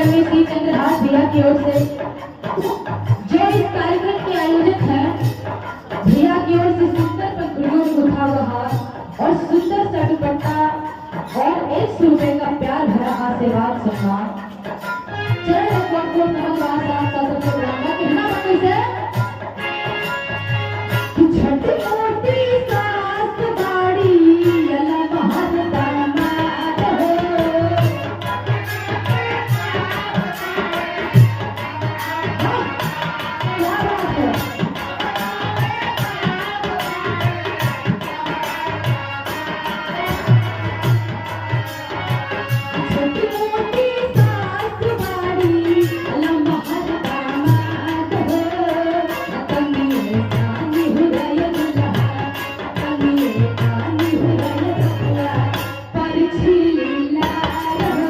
रमेश जी चंद्रहास भैया की ओर से जो इस कार्यक्रम के आयोजक हैं, भैया की ओर से सुंदर पंखुड़ियों में गुथा हुआ हार और सुंदर सा दुपट्टा और 100 रुपए का प्यार भरा आशीर्वाद सम्मान। चरण में कोट नमस्कार साथ साथ सबको प्रणाम कहना बाकी से छोटी मोटी सास बाड़ी अला महान दामाद हो। क्या बात है। छोटी मोटी सास बाड़ी अला महान दामाद हो। कमिए कानी हृदय दुल्हा, कमिए कानी हृदय दुल्हा, परछी लाल हो।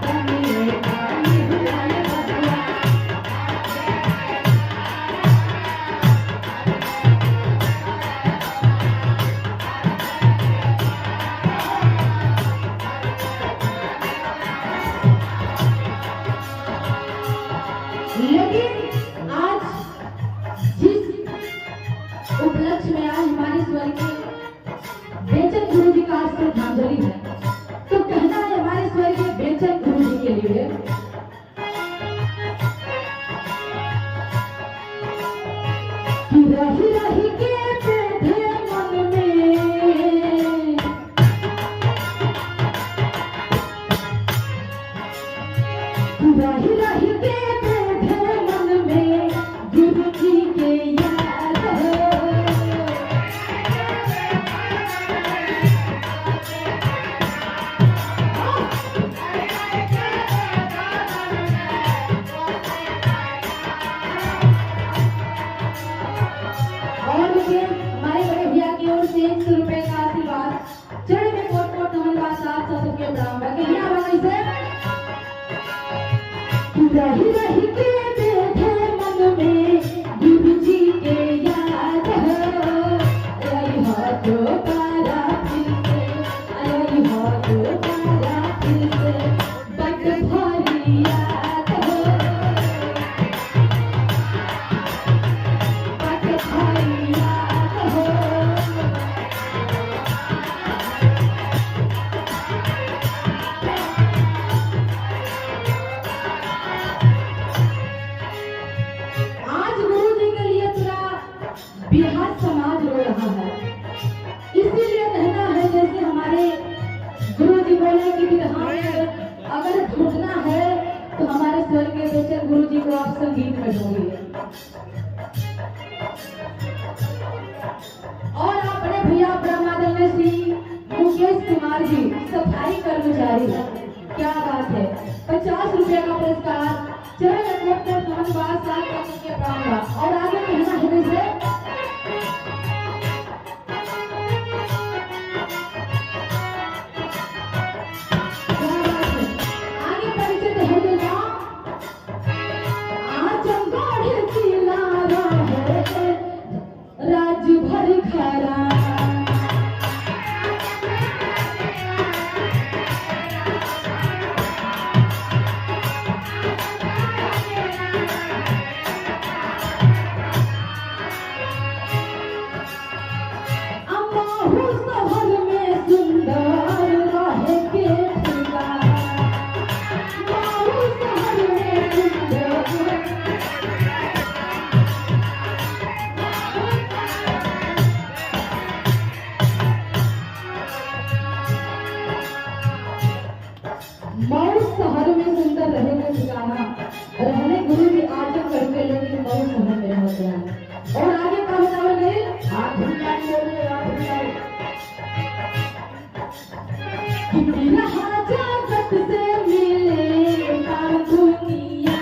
कमिए कानी हृदय दुल्हा। लेकिन आज जिस उपलक्ष्य में आज हमारे स्वर के बेचन गुरु जी का आज श्रद्धांजलि है, तो कहना है हमारे स्वर के बेचन गुरु जी के लिए कि रही रही के बैठे मन में, रही रही के बैठे मन में गुरु जी के याद हो। और मुझे हमारे बड़े भैया की ओर से 100 रुपए का आशीर्वाद। चरण में कोट कोट नमन बा साथ साथ सबके प्रणाम बा कहना बाकी से रही रही के बैठे मन में गुरु जी के याद हो। आई हो दोबारा फिर से, आई हो दोबारा फिर से, बड़ भारी याद हो, बड़ भारी याद हो। आज गुरु जी के लिए पूरा बिहार समाज रो रहा है। इसीलिए कहना है जैसे हमारे गुरु जी बोले कि विधान में अगर ढूंढना है तो हमारे स्वर के बेचन गुरु जी को आप संगीत में ढूंढिए। और अपने भैया ब्रह्मादल श्री मुकेश कुमार जी सफाई कर्मचारी, क्या बात है, 50 रुपए का पुरस्कार। चरण में कोट कोट नमन बा साथ साथ सबके प्रणाम बा। और आगे कहना है जैसे आगे परिचय है जो आजमगढ़ जिला है राज भर खरा। अम्माहू शहर में सुंदर रहे के ठिकाना, अम्माहू शहर में सुंदर। मऊ शहर में सुंदर रहे के ठिकाना रहने गुरु जी आजमगढ़ के लोग मऊ शहर में रहते हैं। और आगे का बताओ गए जगत से मिले पार दुनिया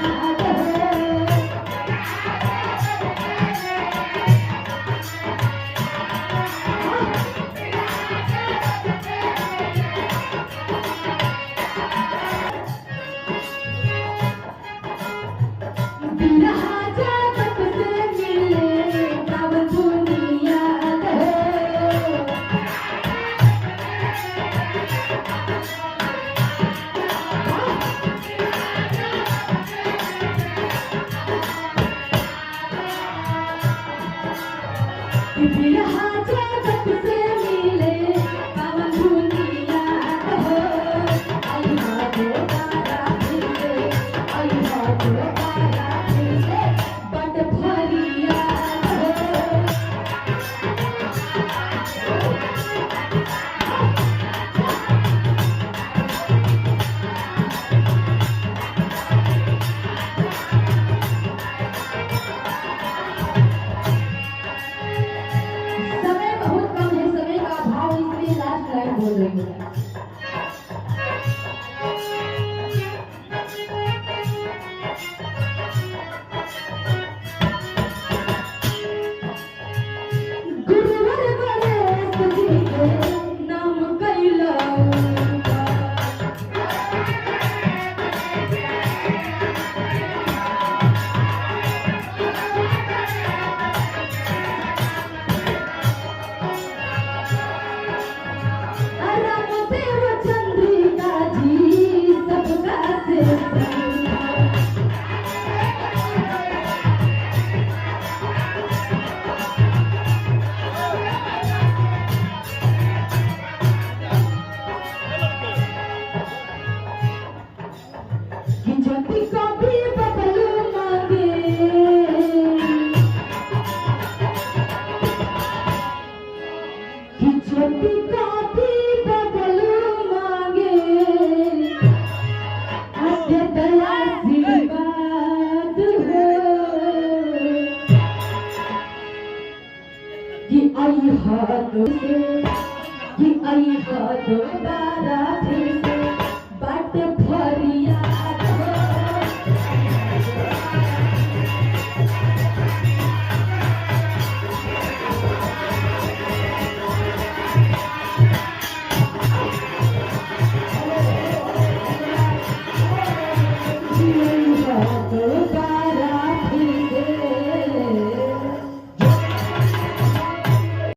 जगत से मिले पार दुनिया ये आई हाथ दोबारा